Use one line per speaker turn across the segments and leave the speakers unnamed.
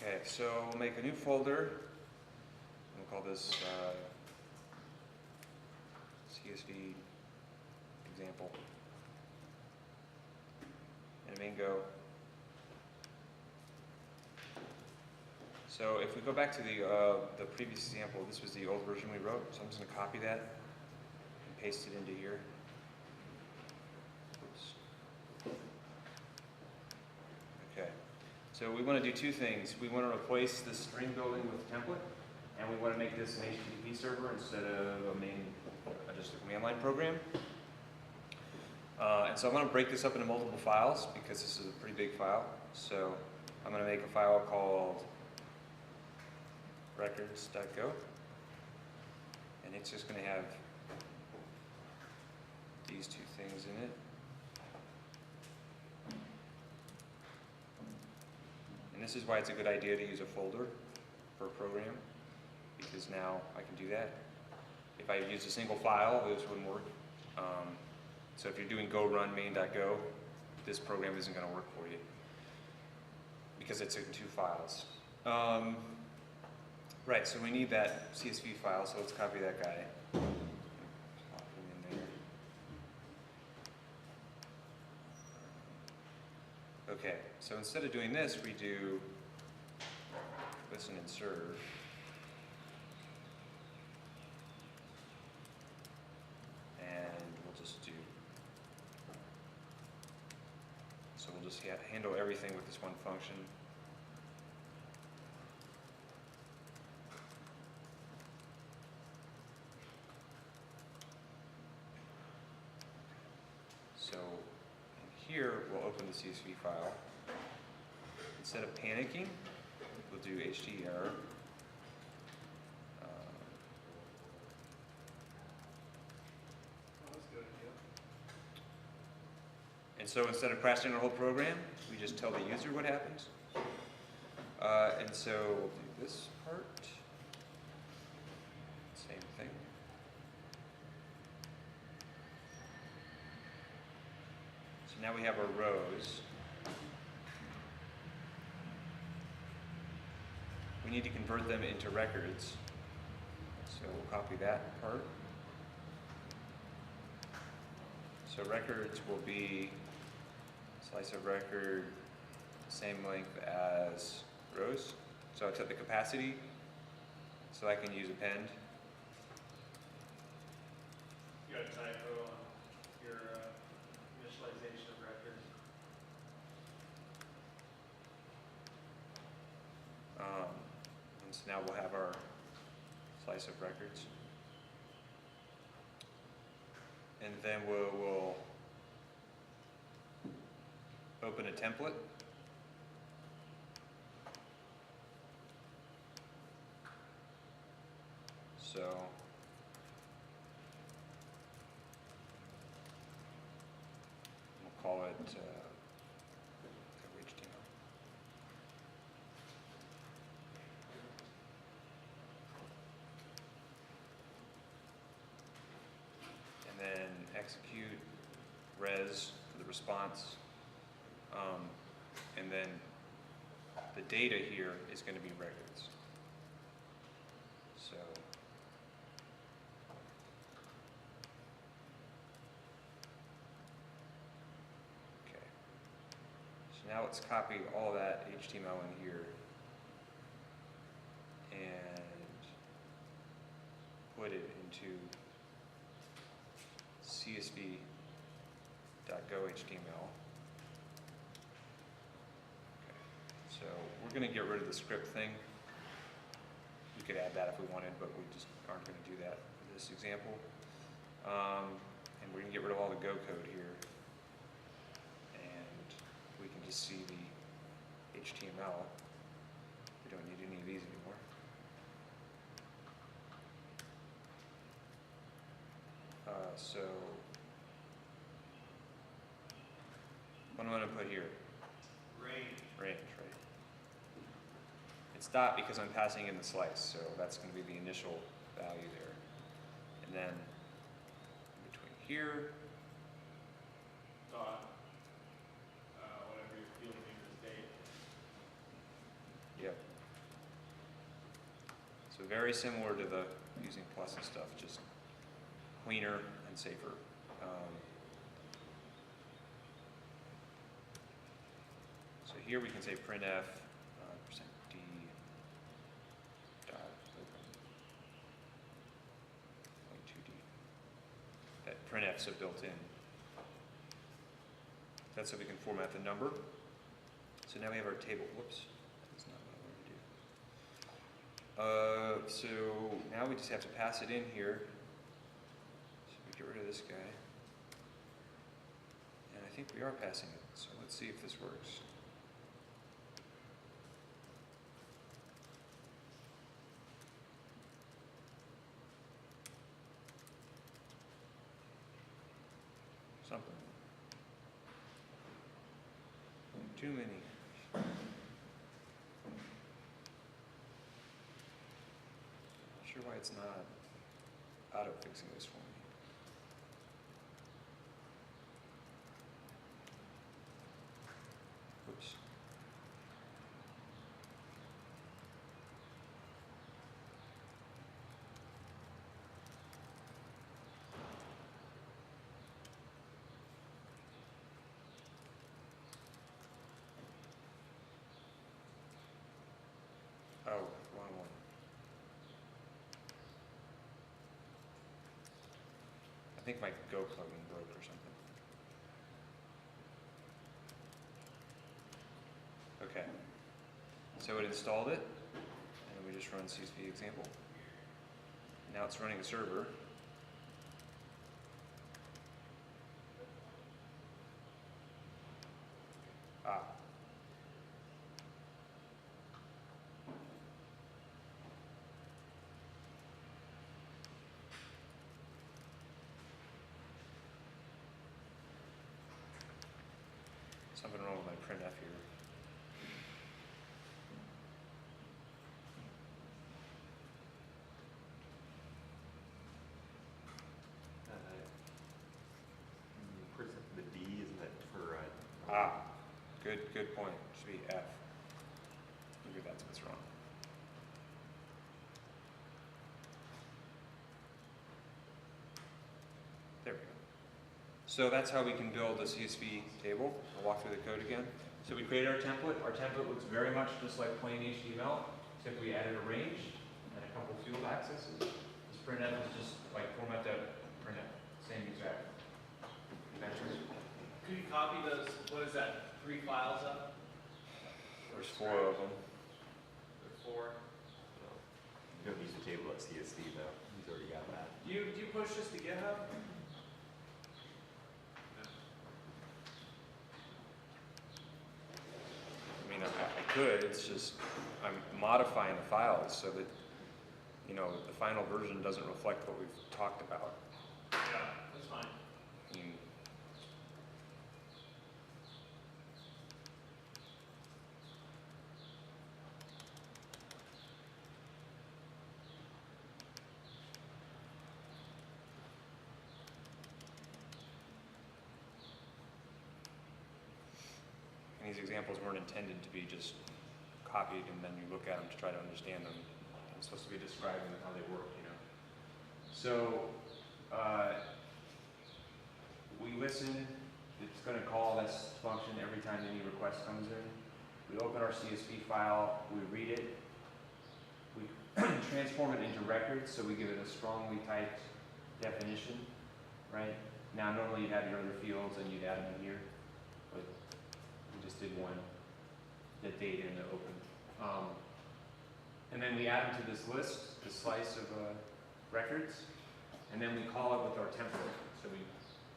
Okay, so we'll make a new folder. We'll call this CSV example. And main go. So if we go back to the previous example, this was the old version we wrote. So I'm just going to copy that and paste it into here. Oops. Okay. So we want to do two things. We want to replace the string building with template, and we want to make this an HTTP server instead of just a command line program. And so I'm going to break this up into multiple files because this is a pretty big file. So I'm going to make a file called records.go, and it's just going to have these two things in it. And this is why it's a good idea to use a folder for a program, because now I can do that. If I use a single file, this wouldn't work. So if you're doing go run main.go, this program isn't going to work for you because it's in two files. Right, so we need that CSV file, so let's copy that guy. Pop him in there. Okay, so instead of doing this, we do listen and serve. And we'll just do, so we'll just handle everything with this one function. So in here, we'll open the CSV file. Instead of panicking, we'll do HT error. And so instead of crashing our whole program, we just tell the user what happens. And so we'll do this part. Same thing. So now we have our rows. We need to convert them into records. So we'll copy that part. So records will be slice of record, same length as rows. So I set the capacity so I can use append.
You got a typo on your initialization of records?
And so now we'll have our slice of records. And then we'll open a template. So we'll call it HTML. And then execute res for the response. And then the data here is going to be records. So okay. So now let's copy all that HTML in here and put it into csv.go HTML. So we're going to get rid of the script thing. We could add that if we wanted, but we just aren't going to do that for this example. And we're going to get rid of all the Go code here. And we can just see the HTML. We don't need any of these anymore. So what am I going to put here?
Range,
right? It's dot because I'm passing in the slice, so that's going to be the initial value there. And then between here,
dot, whatever your field name is, date.
yep, So very similar to the using plus and stuff, just cleaner and safer. So here we can say printf %d dot open point 2d. That printf's a built-in. That's so we can format the number. So now we have our table. Whoops, that's not what I wanted to do. So now we just have to pass it in here. So we get rid of this guy. And I think we are passing it. So let's see if this works. Something. Too many. Not sure why it's not auto-fixing this for me. Oops. Oh, wrong one. I think my Go plugin broke or something. Okay. So it installed it, and we just run CSV example. Now it's running a server. Ah. Something wrong with my printf here.
The D, isn't that for?
Good point. Should be F. Maybe that's what's wrong. There we go. So that's how we can build a CSV table. I'll walk through the code again. So we created our template. Our template looks very much just like plain HTML, except we added a range and a couple field accesses. This printf is just like format that printf, same exact conventions.
Could you copy those, what is that, 3 files up?
There's 4 of them.
Or 4?
You don't use the table.csv though. He's already got that.
Do you push this to GitHub?
I mean, I could, it's just, I'm modifying the files so that, you know, the final version doesn't reflect what we've talked about.
Yeah, that's fine.
I mean, and these examples weren't intended to be just copied and then you look at them to try to understand them. It's supposed to be describing how they work, you know. So, we listen, it's going to call this function every time any request comes in. We open our CSV file, we read it, we transform it into records, so we give it a strongly typed definition, right? Now normally you'd have your other fields and you'd add them in here, but we just did one, the date and the open. And then we add them to this list, this slice of records, and then we call it with our template. So we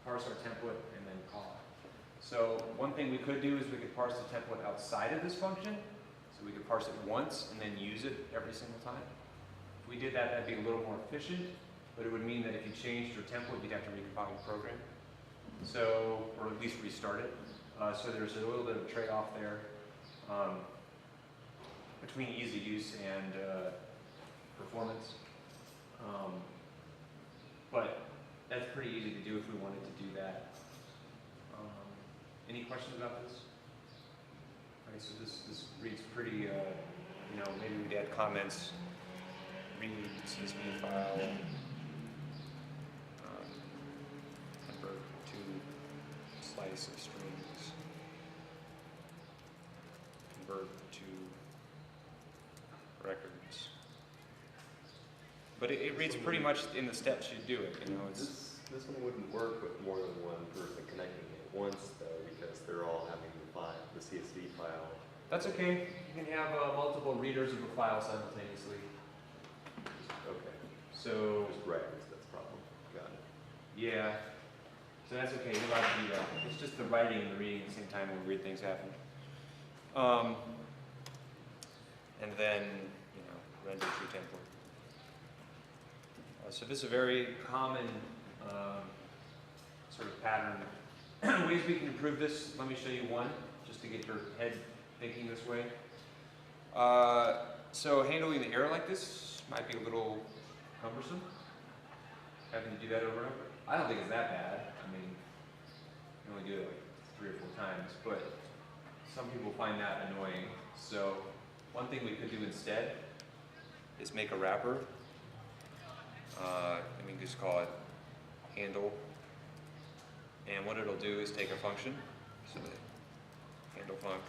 parse our template and then call it. So one thing we could do is we could parse the template outside of this function. So we could parse it once and then use it every single time. If we did that, that'd be a little more efficient, but it would mean that if you changed your template, you'd have to recompile the program. So, or at least restart it. So there's a little bit of a trade-off there between ease of use and performance. But that's pretty easy to do if we wanted to do that. Any questions about this? Okay, so this reads pretty, you know, maybe we'd add comments read CSV file, convert to slice of strings, convert to records. But it reads pretty much in the steps you do it, you know, it's,
This one wouldn't work with more than one person connecting at once though, because they're all having the CSV file.
That's okay. You can have multiple readers of a file simultaneously.
Okay.
So,
Just records, that's the problem. Got it.
yeah. So that's okay. You're allowed to do that. It's just the writing and the reading at the same time when weird things happen.
and then, you know, render true template. So this is a very common sort of pattern. Ways we can improve this, let me show you one, just to get your head thinking this way. So handling the error like this might be a little cumbersome, having to do that over and over. I don't think it's that bad. I mean, you only do it like 3 or 4 times, but some people find that annoying. So one thing we could do instead is make a wrapper. And we can just call it handle. And what it'll do is take a function, so the handle func.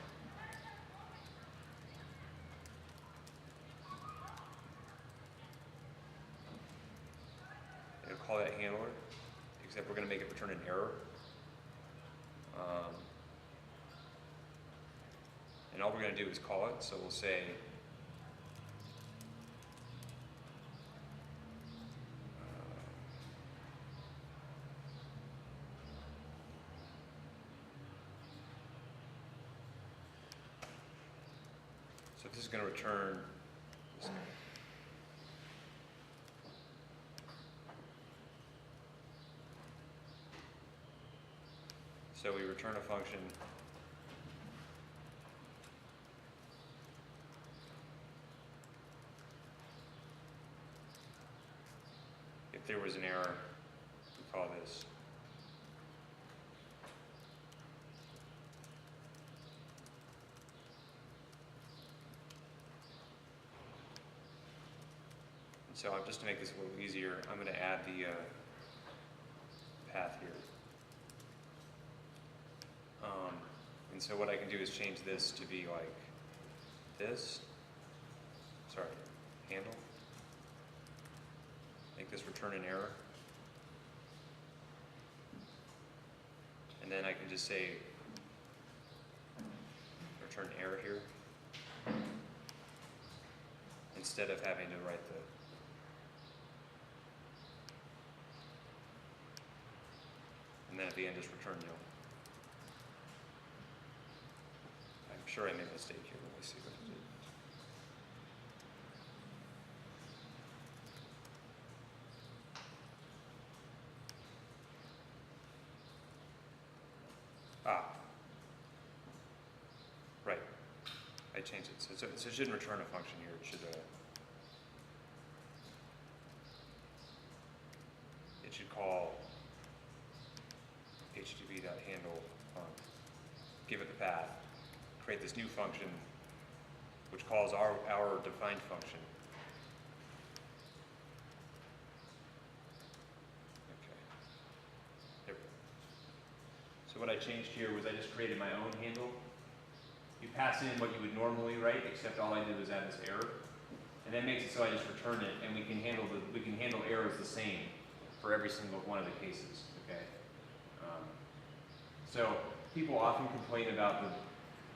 It'll call that handler, except we're going to make it return an error. And all we're going to do is call it, so we'll say so this is going to return this. So we return a function if there was an error, we call this. So just to make this a little easier, I'm going to add the path here. And so what I can do is change this to be like this. Sorry, handle. Make this return an error. And then I can just say return error here, instead of having to write the and then at the end just return nil. I'm sure I made a mistake here. Let me see what I did. Right. I changed it. So it shouldn't return a function here. It should call http.handle func, give it the path, create this new function, which calls our defined function. Okay. There we go. So what I changed here was I just created my own handle. You pass in what you would normally write, except all I did was add this error, and that makes it so I just return it, and we can handle errors the same for every single one of the cases. Okay. So people often complain about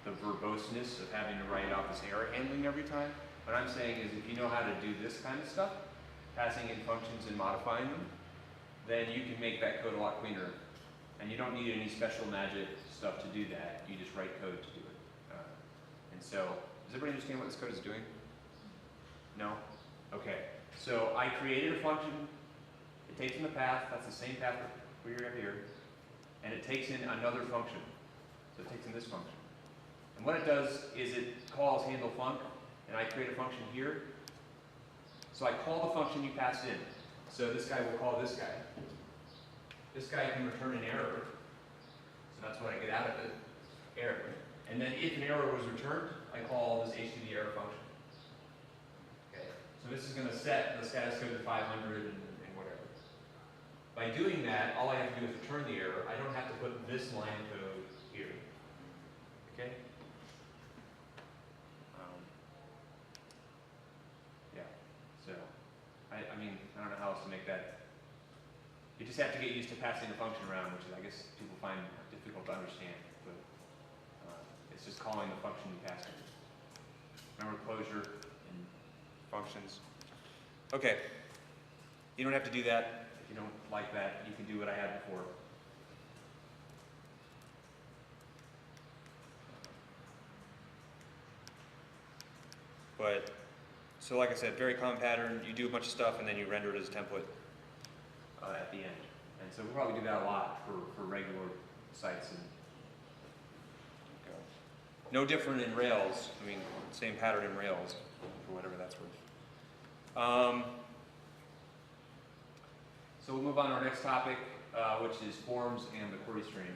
the verboseness of having to write out this error handling every time. What I'm saying is if you know how to do this kind of stuff, passing in functions and modifying them, then you can make that code a lot cleaner. And you don't need any special magic stuff to do that. You just write code to do it. And so, does everybody understand what this code is doing? No? Okay. So I created a function. It takes in the path. That's the same path we have here. And it takes in another function. So it takes in this function. And what it does is it calls handle func, and I create a function here. So I call the function you passed in. So this guy will call this guy. This guy can return an error. So that's what I get out of it, error. And then if an error was returned, I call this HTTP error function. Okay. So
So this is going to set the status code to 500 and whatever. By doing that, all I have to do is return the error. I don't have to put this line of code here. Okay? Yeah. So, I mean, I don't know how else to make that. You just have to get used to passing the function around, which is, I guess people find difficult to understand. But it's just calling the function you pass it. Remember closure and
Functions. Okay. You don't have to do that.
if you don't like that, you can do what I had before.
But, so like I said, very common pattern. You do a bunch of stuff and then you render it as a template.
At the end. And so we'll probably do that a lot for regular sites. And
No different in Rails. I mean, same pattern in Rails, for whatever that's worth.
so we'll move on to our next topic, which is forms and the query stream.